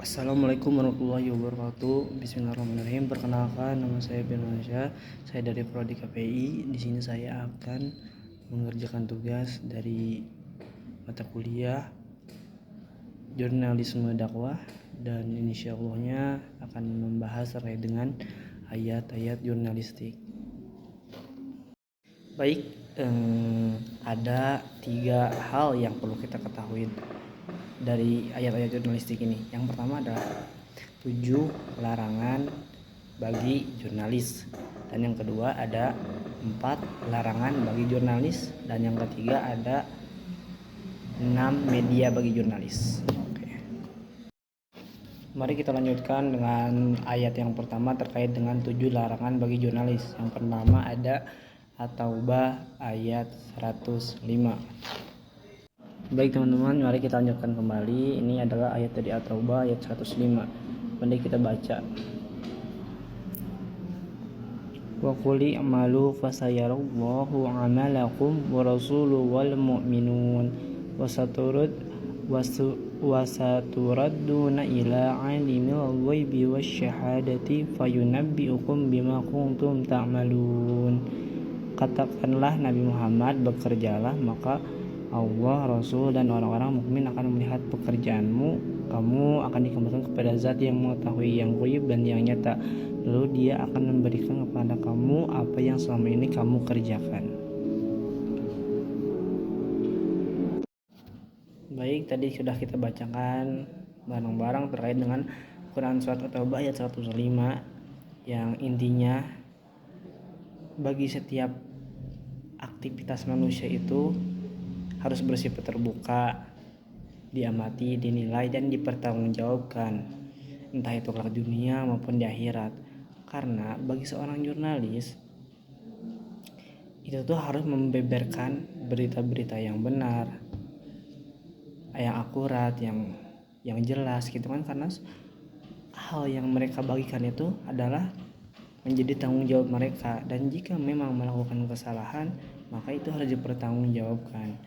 Assalamualaikum warahmatullahi wabarakatuh. Bismillahirrahmanirrahim. Perkenalkan, nama saya Firmansyah. Saya dari Prodi KPI. Di sini saya akan mengerjakan tugas dari mata kuliah jurnalisme dakwah, dan insyaallah akan membahas terkait dengan ayat-ayat jurnalistik. Baik, ada 3 hal yang perlu kita ketahui dari ayat-ayat jurnalistik ini. Yang pertama adalah 7 larangan bagi jurnalis, dan yang kedua ada 4 larangan bagi jurnalis, dan yang ketiga ada 6 media bagi jurnalis. Oke. Mari kita lanjutkan dengan ayat yang pertama terkait dengan 7 larangan bagi jurnalis. Yang pertama ada At-Taubah ayat 105. Baik teman-teman, mari kita lanjutkan kembali. Ini adalah ayat dari At-Taubah ayat 105. Mari kita baca. Wa qul i'malu fasayarallahu 'amalakum wa rasuluhu wal mu'minun wa saturadduna ila 'alimil ghaibi wasyahadati fayunabbi'ukum bima kuntum ta'malun. Katakanlah Nabi Muhammad, bekerjalah, maka Allah, Rasul, dan orang-orang mukmin akan melihat pekerjaanmu. Kamu akan dikembalikan kepada Zat yang mengetahui yang ghaib dan yang nyata. Lalu Dia akan memberikan kepada kamu apa yang selama ini kamu kerjakan. Baik, tadi sudah kita bacakan bareng-bareng terkait dengan Quran Surat At-Taubah ayat 105, yang intinya bagi setiap aktivitas manusia itu harus bersifat terbuka, diamati, dinilai, dan dipertanggungjawabkan, entah itu kelak dunia maupun di akhirat. Karena bagi seorang jurnalis itu tuh harus membeberkan berita-berita yang benar, yang akurat, yang jelas gitu kan, karena hal yang mereka bagikan itu adalah menjadi tanggung jawab mereka, dan jika memang melakukan kesalahan maka itu harus dipertanggungjawabkan,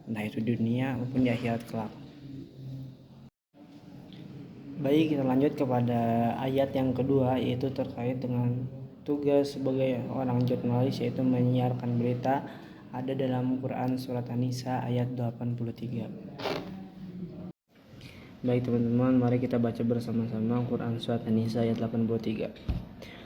entah itu di dunia maupun di akhirat kelak. Baik, kita lanjut kepada ayat yang kedua, yaitu terkait dengan tugas sebagai orang jurnalis, yaitu menyiarkan berita. Ada dalam Quran Surat An-Nisa ayat 83. Baik teman-teman, mari kita baca bersama-sama Quran Surat An-Nisa ayat 83.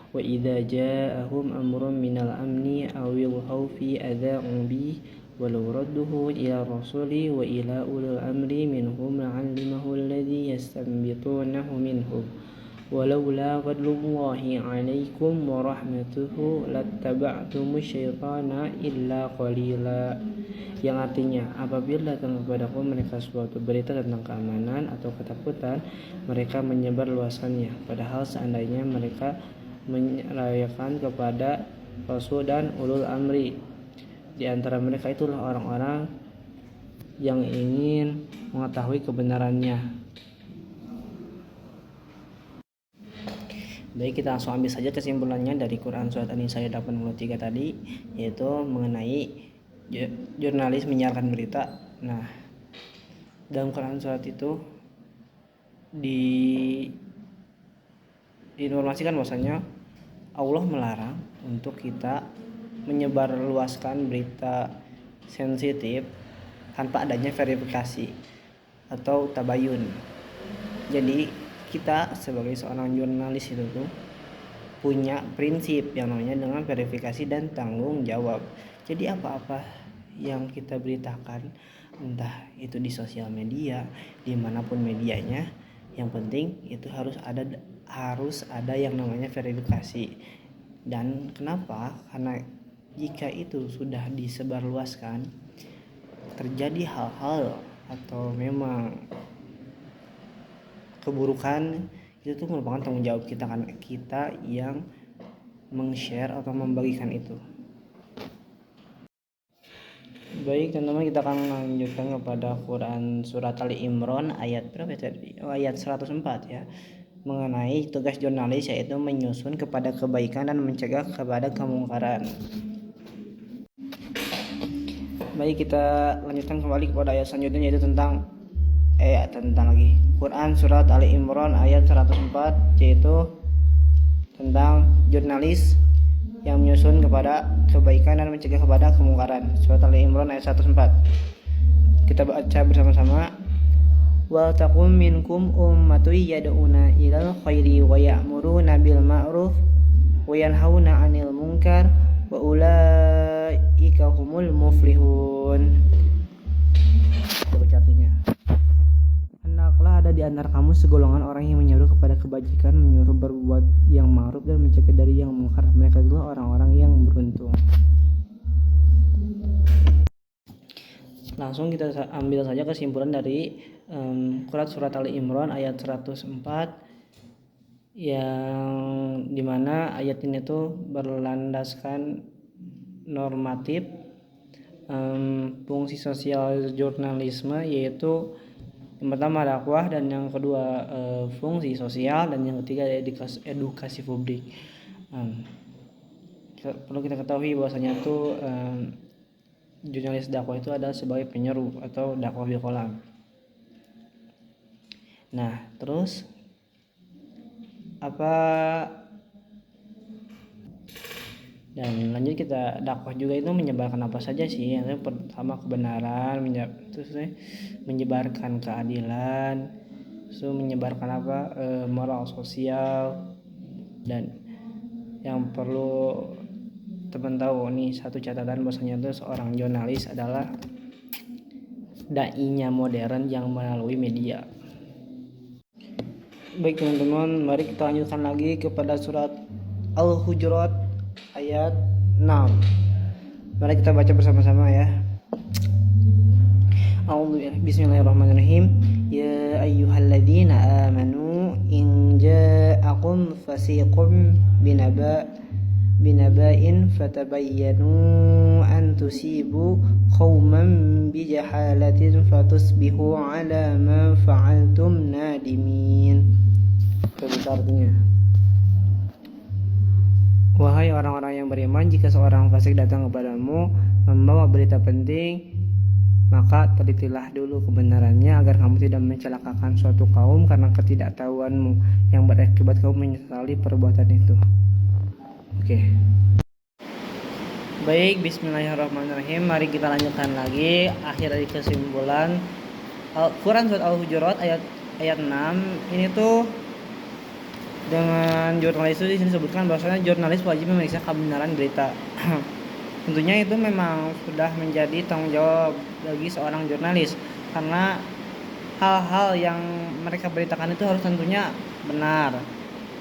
Wa idza ja'ahum amrun minal amni awil khawfi adza'u bi walau radduhu ila rasuli wa ila ulil amri minhum la'allimahu alladhi yastanbitunahu minhum walaula fadlullahi 'alaikum wa rahmatuhu lattaba'tumus syaitana illa qalila. Yang artinya, apabila datang kepadaku mereka suatu berita tentang keamanan atau ketakutan, mereka menyebar luasannya, padahal seandainya mereka menyerayakan kepada Rasul dan ulul amri di antara mereka, itulah orang-orang yang ingin mengetahui kebenarannya. Baik, kita langsung ambil saja kesimpulannya dari Quran Surat An-Nisa ayat 83 tadi, yaitu mengenai jurnalis menyiarkan berita. Nah, dalam Quran Surat itu diinformasikan bahwasanya Allah melarang untuk kita menyebarluaskan berita sensitif tanpa adanya verifikasi atau tabayun. Jadi kita sebagai seorang jurnalis itu tuh punya prinsip yang namanya dengan verifikasi dan tanggung jawab. Jadi apa-apa yang kita beritakan, entah itu di sosial media, dimanapun medianya, yang penting itu harus ada yang namanya verifikasi. Dan kenapa? Karena jika itu sudah disebarluaskan, terjadi hal-hal atau memang keburukan, itu tuh merupakan tanggung jawab kita, kan kita yang meng-share atau membagikan itu. Baik teman-teman, kita akan lanjutkan kepada Quran Surat Ali Imran ayat berapa tadi? Ayat 104 ya, mengenai tugas jurnalis, yaitu menyusun kepada kebaikan dan mencegah kepada kemungkaran. Baik, kita lanjutkan kembali kepada ayat selanjutnya, yaitu tentang tentang lagi Quran surat Ali Imran ayat 104, yaitu tentang jurnalis yang menyusun kepada kebaikan dan mencegah kepada kemungkaran. Surat Ali Imran ayat 104. Kita baca bersama-sama. Wa taqum minkum ummatun yad'una ilal khairi wa ya'muruna bil ma'ruf wa yanhauna 'anil munkar wa ulaika humul muflihun. Kita baca artinya. Hendaklah ada di antara kamu segolongan orang yang menyuruh kepada kebajikan, menyuruh berbuat yang ma'ruf dan mencegah dari yang mungkar. Mereka itulah orang-orang yang beruntung. Langsung kita ambil saja kesimpulan dari surat Ali Imran ayat 104, yang dimana ayat ini tuh berlandaskan normatif fungsi sosial jurnalisme, yaitu yang pertama dakwah, dan yang kedua fungsi sosial, dan yang ketiga edukasi publik. Perlu kita ketahui bahwasanya tuh jurnalis dakwah itu adalah sebagai penyeru atau dakwah bil qalam. Nah, terus dan lanjut kita dakwah juga itu menyebarkan apa saja sih? Yang pertama kebenaran, terus menyebarkan keadilan, menyebarkan moral sosial. Dan yang perlu teman tahu nih, satu catatan bahwasanya itu seorang jurnalis adalah dai-nya modern yang melalui media. Baik teman-teman, mari kita lanjutkan lagi kepada surat Al-Hujurat ayat 6. Mari kita baca bersama-sama ya. Bismillahirrahmanirrahim. Ya ayyuhalladzina amanu in ja'akum fasiqun binaba'in fatabayyanu an tusibu qauman bijahalatin fatusbihu ala ma fa'altum nadimin. Artinya, wahai orang-orang yang beriman, jika seorang fasik datang kepadamu membawa berita penting, maka telitilah dulu kebenarannya agar kamu tidak mencelakakan suatu kaum karena ketidaktahuanmu yang berakibat kamu menyesali perbuatan itu. Oke. Baik, bismillahirrahmanirrahim. Mari kita lanjutkan lagi akhir dari kesimpulan Quran surat Al-Hujurat ayat 6. Ini tuh dengan jurnalis itu di sini disebutkan bahwasanya jurnalis wajib memeriksa kebenaran berita. Tentunya itu memang sudah menjadi tanggung jawab bagi seorang jurnalis, karena hal-hal yang mereka beritakan itu harus tentunya benar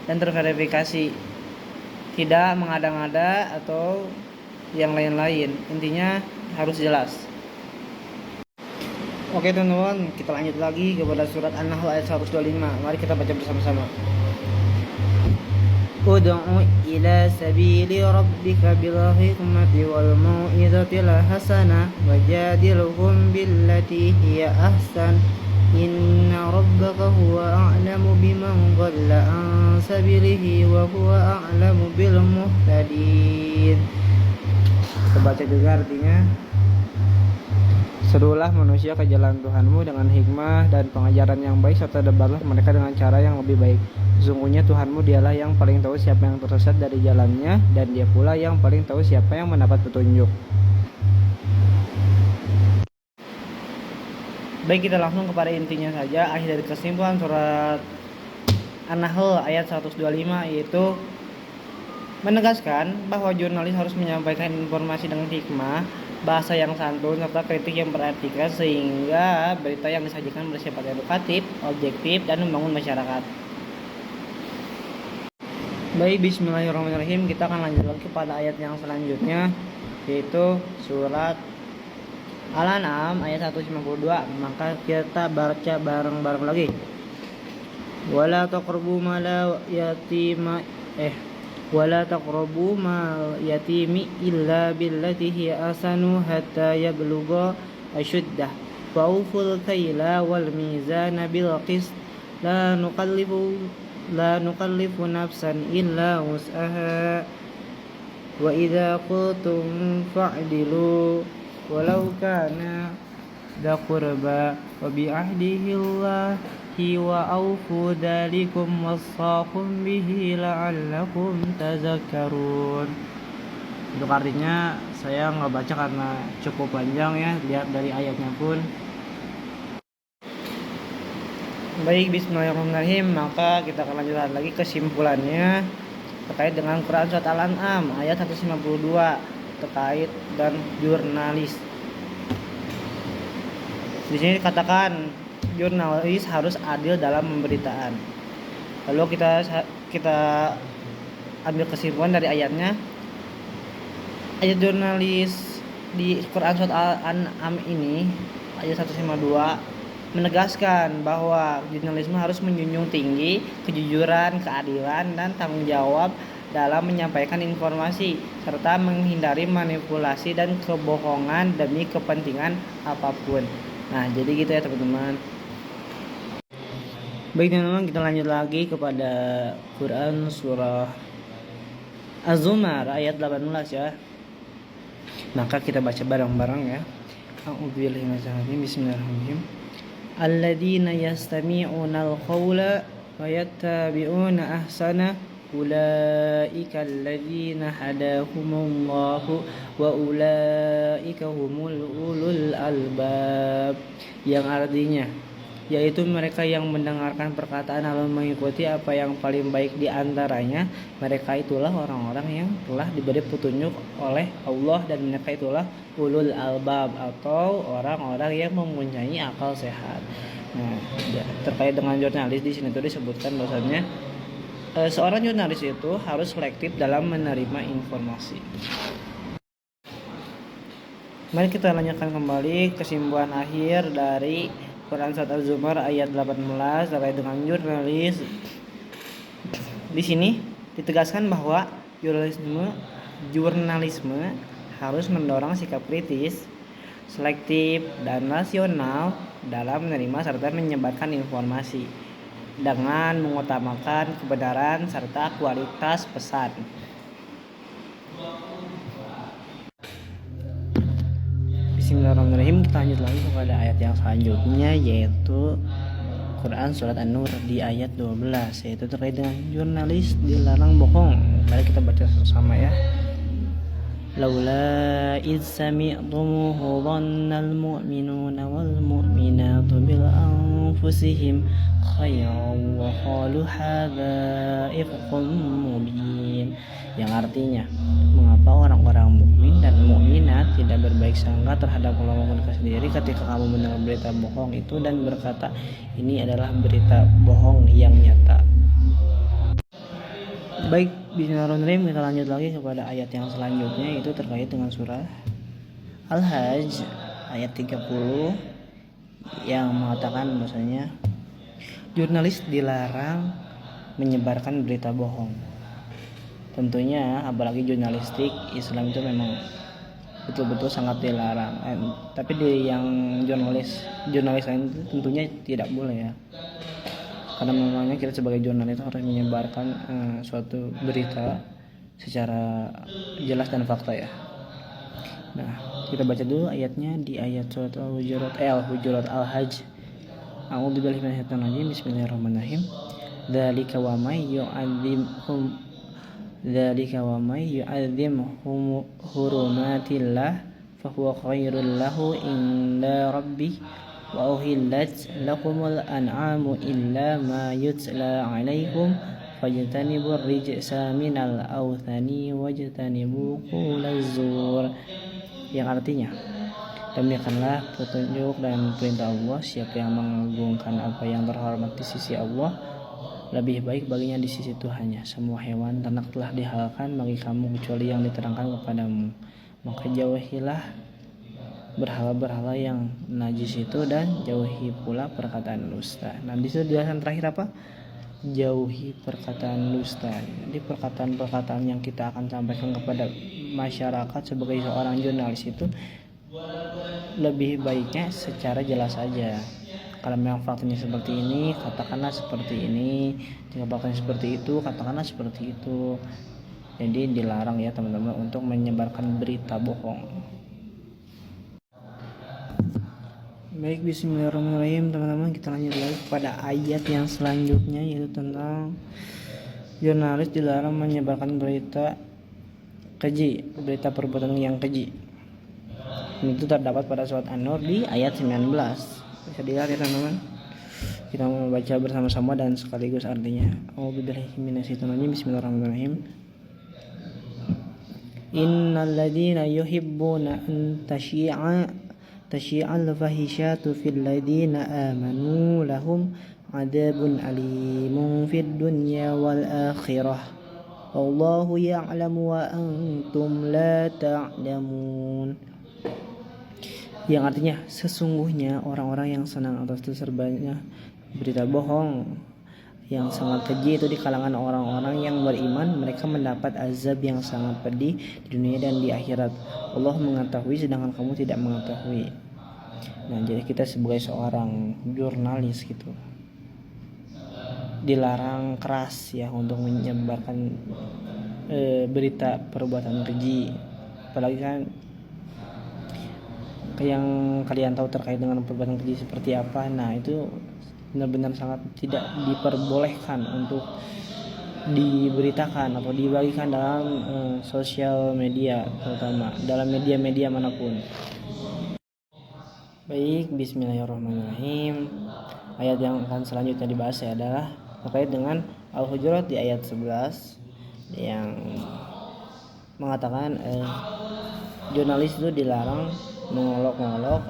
dan terverifikasi, tidak mengada-ngada atau yang lain-lain. Intinya harus jelas. Oke teman-teman, kita lanjut lagi kepada surat An-Nahl ayat 125. Mari kita baca bersama-sama. Ud'u ila sabili rabbika bil hikmati wal mau'izatil hasanah wajadilhum billati hiya ahsan inna rabbaka huwa a'lamu biman dhalla an sabilihi wa huwa a'lamu bil muhtadin. Kita baca juga artinya. Serulah manusia ke jalan Tuhanmu dengan hikmah dan pengajaran yang baik, serta debarlah mereka dengan cara yang lebih baik. Sesungguhnya Tuhanmu dialah yang paling tahu siapa yang tersesat dari jalannya, dan dia pula yang paling tahu siapa yang mendapat petunjuk. Baik, kita langsung kepada intinya saja. Akhir dari kesimpulan surat An-Nahl ayat 125, yaitu menegaskan bahwa jurnalis harus menyampaikan informasi dengan hikmah, bahasa yang santun, serta kritik yang beretika, sehingga berita yang disajikan bersifat edukatif, objektif, dan membangun masyarakat. Baik, bismillahirrahmanirrahim. Kita akan lanjutkan kepada ayat yang selanjutnya, yaitu surat Al-An'am ayat 152. Maka kita baca bareng-bareng lagi. Wala taqrabu mal yatimi illa billati hiya ahsanu hatta yablugha ashuddah wa awful kayla wal mizana bil qist la nukallifu nafsan illa wus'aha wa idza qultum fa'dilu walau kana ذا قربى وبعهده الله وأوفوا ذلكم وصاكم به لعلكم تذكرون. Untuk artinya saya nggak baca karena cukup panjang ya, lihat dari ayatnya pun. Baik, bismillahirrahmanirrahim. Maka kita akan lanjutkan lagi kesimpulannya terkait dengan Quran Surat Al-An'am ayat 152 terkait dan jurnalis. Di sini dikatakan jurnalis harus adil dalam pemberitaan. Lalu kita ambil kesimpulan dari ayatnya. Ayat jurnalis di Quran Surat Al-An'am ini ayat 152 menegaskan bahwa jurnalisme harus menjunjung tinggi kejujuran, keadilan, dan tanggung jawab dalam menyampaikan informasi serta menghindari manipulasi dan kebohongan demi kepentingan apapun. Nah, jadi gitu ya teman-teman. Baik teman-teman, kita lanjut lagi kepada Quran surah Az-Zumar ayat 18 ya. Maka kita baca bareng-bareng ya. A'udzubillahi minasyaitonir bismillahirrahmanirrahim. Alladzina yastami'una al-qawla wa yattabi'una ahsana ulaika alladzina hadahumullahu wa ulaika humul ulul albab. Yang artinya yaitu mereka yang mendengarkan perkataan lalu mengikuti apa yang paling baik di antaranya, mereka itulah orang-orang yang telah diberi petunjuk oleh Allah, dan mereka itulah ulul albab atau orang-orang yang mempunyai akal sehat. Nah, terkait dengan jurnalis di sini tuh disebutkan bahwasanya seorang jurnalis itu harus selektif dalam menerima informasi. Mari kita lanjutkan kembali kesimpulan akhir dari Quran Surat Az-Zumar ayat 18 terkait dengan jurnalis. Di sini ditegaskan bahwa jurnalisme harus mendorong sikap kritis, selektif, dan rasional dalam menerima serta menyebarkan informasi dengan mengutamakan kebenaran serta kualitas pesan. Bismillahirrahmanirrahim. Kita lanjut lagi kepada ayat yang selanjutnya, yaitu Quran Surat An-Nur di ayat 12, yaitu terkait dengan jurnalis dilarang bohong. Mari kita baca sama ya. Laula idz sami'tumuhu dhannal mu'minuna wal mu'minatu bil anfusihim khayran wa qalu hadza ifkum mubin. Yang artinya, mengapa orang-orang mukmin dan mukminat tidak berbaik sangka terhadap kelompok mereka sendiri ketika kamu mendengar berita bohong itu dan berkata ini adalah berita bohong yang nyata. Baik, bismillahirrahmanirrahim. Kita lanjut lagi kepada ayat yang selanjutnya, itu terkait dengan surah Al-Hajj ayat 30 yang mengatakan bahwasanya jurnalis dilarang menyebarkan berita bohong. Tentunya apalagi jurnalistik Islam itu memang betul-betul sangat dilarang. Tapi di yang jurnalis lain itu tentunya tidak boleh ya. Karena memangnya kita sebagai jurnalis harus menyebarkan suatu berita secara jelas dan fakta ya. Nah, kita baca dulu ayatnya di ayat surat Al-Hujurat Al-Hajj. A'udzubillahi minasyaitonir rajim. Bismillahirrahmanirrahim. Dzalika wa may yu'adzim hurumatillah fahuwa khairul lahu inda rabbih wa uhillat lakumul an'amu illa ma yutla 'alaikum fajtanibur rijsa minal awthani wajtanibu qulaz zur. Yang artinya, demikianlah petunjuk dan perintah Allah, siapa yang mengagungkan apa yang terhormat di sisi Allah lebih baik baginya di sisi Tuhannya. Semua hewan ternak telah dihalalkan bagi kamu kecuali yang diterangkan kepadamu. Maka jauhilah berhala-berhala yang najis itu dan jauhi pula perkataan dusta. Nah, di situ jelasan terakhir apa? Jauhi perkataan dusta. Jadi perkataan-perkataan yang kita akan sampaikan kepada masyarakat sebagai seorang jurnalis itu lebih baiknya secara jelas saja. Kalau memang faktanya seperti ini, katakanlah seperti ini. Jika faktanya seperti itu, katakanlah seperti itu. Jadi dilarang ya teman-teman untuk menyebarkan berita bohong. Baik, bismillahirrahmanirrahim teman-teman, kita lanjut lagi pada ayat yang selanjutnya, yaitu tentang jurnalis dilarang menyebarkan berita keji, berita perbuatan yang keji. Itu terdapat pada surat An-Nur di ayat 19. Bisa dilihat ya teman-teman. Kita membaca bersama-sama dan sekaligus artinya. A'udzubillahi minasyaitonir rajim. Bismillahirrahmanirrahim. Innal ladzina yuhibbuna an tasyi'al fahishatu fil ladzina amanu lahum adzabun alimun fid dunya wal akhirah. Wallahu ya'lamu wa antum la ta'lamun. Yang artinya, sesungguhnya orang-orang yang senang atas tersebarnya berita bohong yang sangat keji itu di kalangan orang-orang yang beriman, mereka mendapat azab yang sangat pedih di dunia dan di akhirat. Allah mengetahui sedangkan kamu tidak mengetahui. Nah, jadi kita sebagai seorang jurnalis gitu dilarang keras ya untuk menyebarkan berita perbuatan keji, apalagi kan yang kalian tahu terkait dengan perbuatan keji seperti apa. Nah, itu benar-benar sangat tidak diperbolehkan untuk diberitakan atau dibagikan dalam sosial media, terutama dalam media-media manapun. Baik, bismillahirrahmanirrahim. Ayat yang akan selanjutnya dibahas adalah terkait dengan Al-Hujurat di ayat 11 yang mengatakan jurnalis itu dilarang mengolok-olok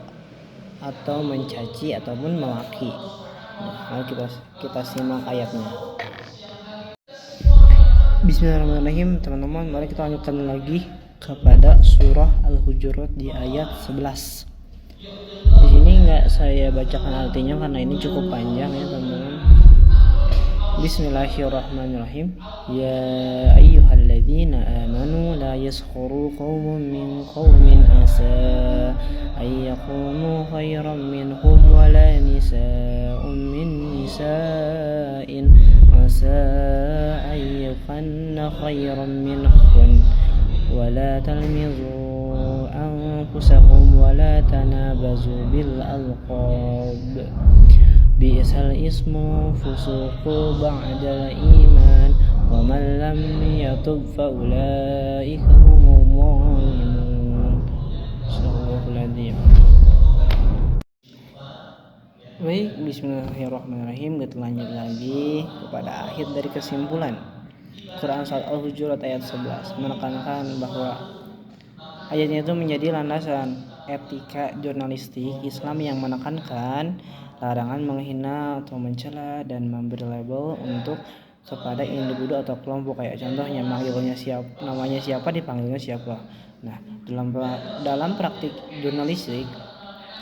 atau mencaci ataupun melaki. Nah, kita simak ayatnya. Bismillahirrahmanirrahim teman-teman, mari kita lanjutkan lagi kepada surah Al-Hujurat di ayat 11. Di sini nggak saya bacakan artinya karena ini cukup panjang ya teman-teman. Bismillahirrahmanirrahim. Ya ayyuhalladzina amanu la yaskharu qaumun min qaumin asa ay yakunu khairan minhum wa la nisa'un min nisa'in asa ay yakunna khairan minhum wa la talmizu anfusakum wa la tanabazu bil alqab bi'sal ismu fusuqu ba'dal iman wa man lam yatub fa ulaika humul zalimun. Astagfirullahaladzim. Baik, bismillahirrahmanirrahim. Kita lanjut lagi kepada akhir dari kesimpulan Quran surat Al-Hujurat ayat 11, menekankan bahwa ayatnya itu menjadi landasan etika jurnalistik Islam yang menekankan larangan menghina atau mencela dan memberi label untuk kepada individu atau kelompok, kayak contohnya namanya siapa dipanggilnya siapa. Nah, dalam praktik jurnalistik,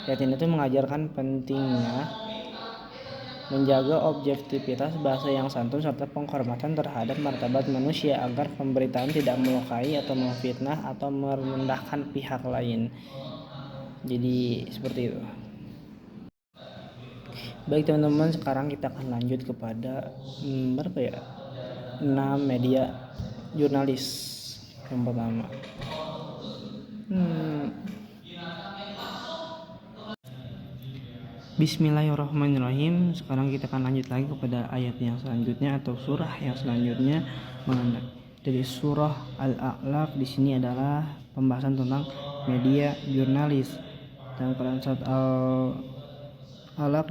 ayat ini tuh mengajarkan pentingnya menjaga objektivitas bahasa yang santun serta penghormatan terhadap martabat manusia agar pemberitaan tidak melukai atau memfitnah atau merendahkan pihak lain. Jadi seperti itu. Baik teman-teman, sekarang kita akan lanjut kepada 6 media jurnalis. Yang pertama, Bismillahirrahmanirrahim. Sekarang kita akan lanjut lagi kepada ayat yang selanjutnya atau surah yang selanjutnya dari surah Al-A'laq. Di sini adalah pembahasan tentang media jurnalis. Dan Quran surat Al-A'laq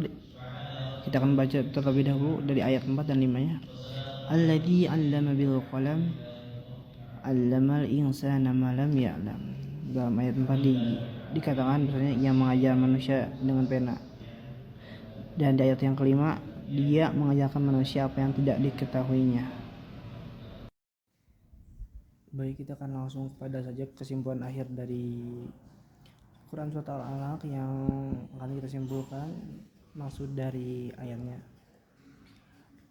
kita akan baca terlebih dahulu dari ayat 4 dan 5-nya. Alladzi 'allama bil qalam 'allamal insana ma lam ya'lam. Dalam ayat 4 dikatakan misalnya yang mengajar manusia dengan pena. Dan di ayat yang kelima, dia mengajarkan manusia apa yang tidak diketahuinya. Baik, kita akan langsung kepada saja kesimpulan akhir dari Quran surat Al-Alaq yang akan kita simpulkan maksud dari ayatnya.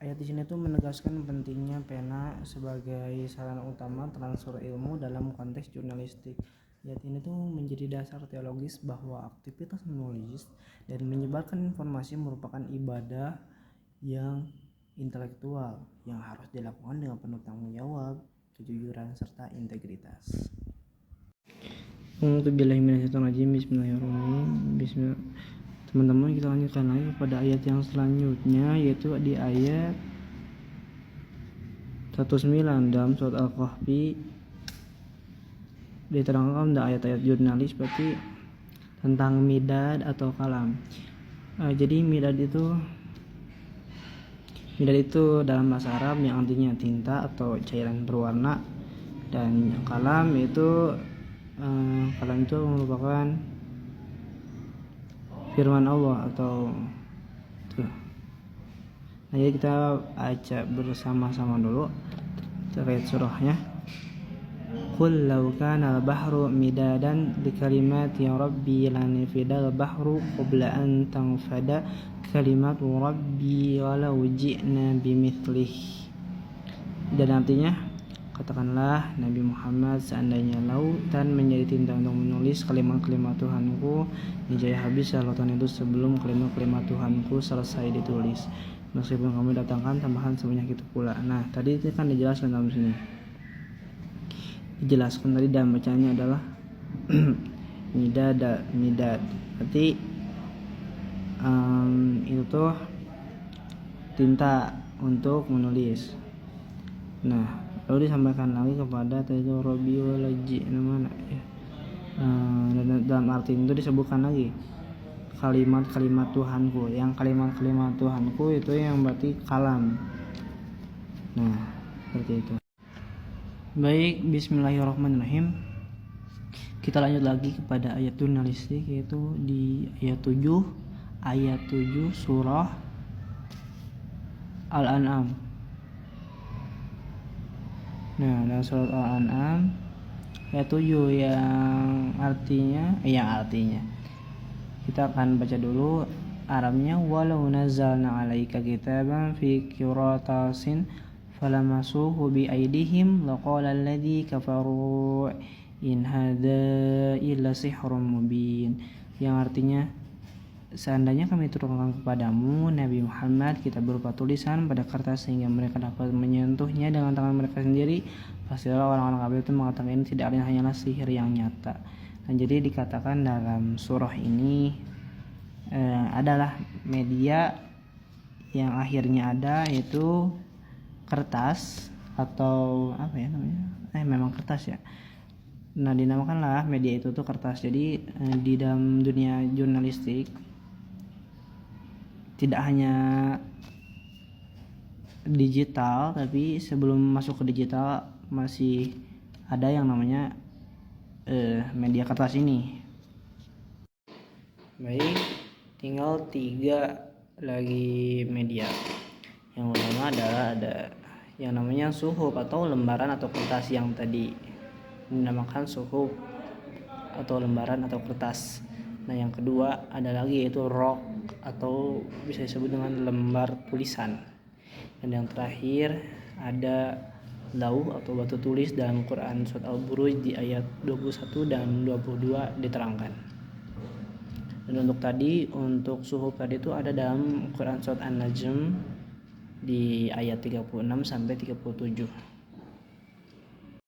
Ayat di sini tuh menegaskan pentingnya pena sebagai sarana utama transfer ilmu dalam konteks jurnalistik. Ayat ini tuh menjadi dasar teologis bahwa aktivitas menulis dan menyebarkan informasi merupakan ibadah yang intelektual yang harus dilakukan dengan penuh tanggung jawab, kejujuran serta integritas. Bismillahirrahmanirrahim. teman-teman, kita lanjutkan lagi pada ayat yang selanjutnya, yaitu di ayat 19 dalam surat Al-Kahfi. Diterangkan ada ayat-ayat jurnalis berarti tentang midad atau kalam. Jadi midad itu dalam bahasa Arab yang artinya tinta atau cairan berwarna, dan kalam itu merupakan firman Allah atau tuh. Nah, jadi kita baca bersama-sama dulu terkait surahnya. Qul law kana al-bahru midadan li kalimati rabbi lanafida al-bahru qabla an tanfada kalimatu rabbi walau ji'na bimithlihi. Dan artinya, katakanlah Nabi Muhammad, seandainya lautan menjadi tinta untuk menulis kalimat-kalimat Tuhanku, niscaya habis lautan itu sebelum kalimat-kalimat Tuhanku selesai ditulis, meskipun kami datangkan tambahan sebanyak itu pula. Nah, tadi itu kan dijelaskan dalam sini. Dijelaskan tadi dalam bacaannya adalah midad. Berarti itu tuh tinta untuk menulis. Nah, lalu disampaikan lagi kepada tadi itu Robi walaji mana ya. Dan dalam arti itu disebutkan lagi kalimat-kalimat Tuhanku. Yang kalimat-kalimat Tuhanku itu yang berarti kalam. Nah, seperti itu. Baik, bismillahirrahmanirrahim. Kita lanjut lagi kepada ayat jurnalistik, yaitu di ayat 7 surah Al-An'am. Nah, dalam surat Al-An'am ayat 7 yang artinya kita akan baca dulu Arabnya. Walau nazzalna 'alaika kitaban fi qiratasin falamasuhu bi aydihim laqala alladzi kafaru in hadza illa sihrun mubin. Yang artinya, seandainya kami turunkan kepadamu Nabi Muhammad kitab berupa tulisan pada kertas sehingga mereka dapat menyentuhnya dengan tangan mereka sendiri, pastilah orang-orang kafir itu mengatakan ini tidak lain hanyalah sihir yang nyata. Dan jadi dikatakan dalam surah ini adalah media yang akhirnya ada, yaitu kertas atau apa ya namanya? Memang kertas ya. Nah, dinamakanlah media itu tuh kertas. Jadi di dalam dunia jurnalistik tidak hanya digital, tapi sebelum masuk ke digital masih ada yang namanya media kertas ini. Baik, tinggal 3 lagi media. Yang pertama adalah ada yang namanya suhuf atau lembaran atau kertas, yang tadi dinamakan suhuf atau lembaran atau kertas. Nah, yang kedua ada lagi yaitu rok atau bisa disebut dengan lembar tulisan. Dan yang terakhir ada lauh atau batu tulis. Dalam Quran surat Al-Buruj di ayat 21 dan 22 diterangkan. Dan untuk suhuf tadi itu ada dalam Quran surat An-Najm di ayat 36 sampai 37.